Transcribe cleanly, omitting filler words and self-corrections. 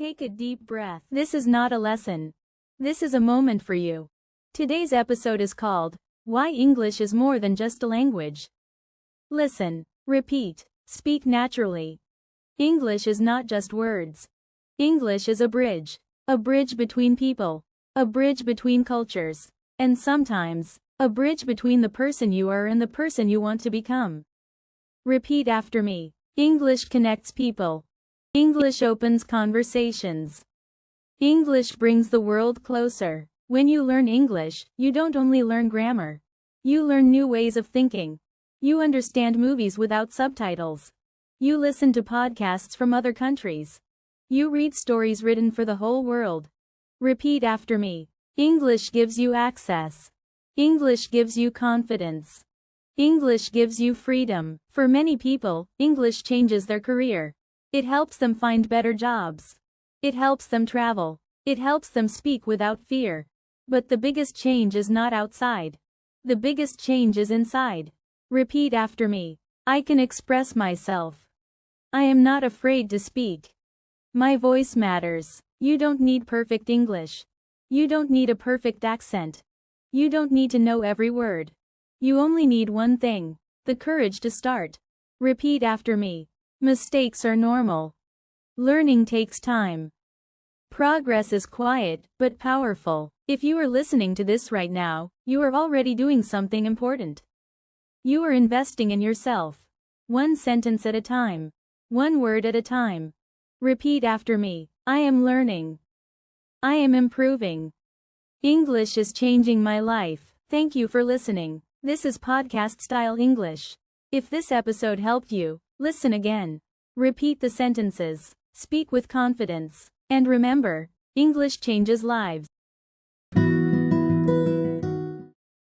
Take a deep breath. This is not a lesson. This is a moment for you. Today's episode is called, Why English is More Than Just a Language. Listen, repeat, speak naturally. English is not just words. English is a bridge between people, a bridge between cultures, and sometimes, a bridge between the person you are and the person you want to become. Repeat after me. English connects people. English opens conversations. English brings the world closer. When you learn English, you don't only learn grammar. You learn new ways of thinking. You understand movies without subtitles. You listen to podcasts from other countries. You read stories written for the whole world. Repeat after me. English gives you access. English gives you confidence. English gives you freedom. For many people, English changes their career. It helps them find better jobs. It helps them travel. It helps them speak without fear. But the biggest change is not outside. The biggest change is inside. Repeat after me. I can express myself. I am not afraid to speak. My voice matters. You don't need perfect English. You don't need a perfect accent. You don't need to know every word. You only need one thing: the courage to start. Repeat after me. Mistakes are normal. Learning takes time. Progress is quiet, but powerful. If you are listening to this right now, you are already doing something important. You are investing in yourself. One sentence at a time. One word at a time. Repeat after me. I am learning. I am improving. English is changing my life. Thank you for listening. This is Podcast Style English. If this episode helped you, listen again. Repeat the sentences. Speak with confidence. And remember, English changes lives.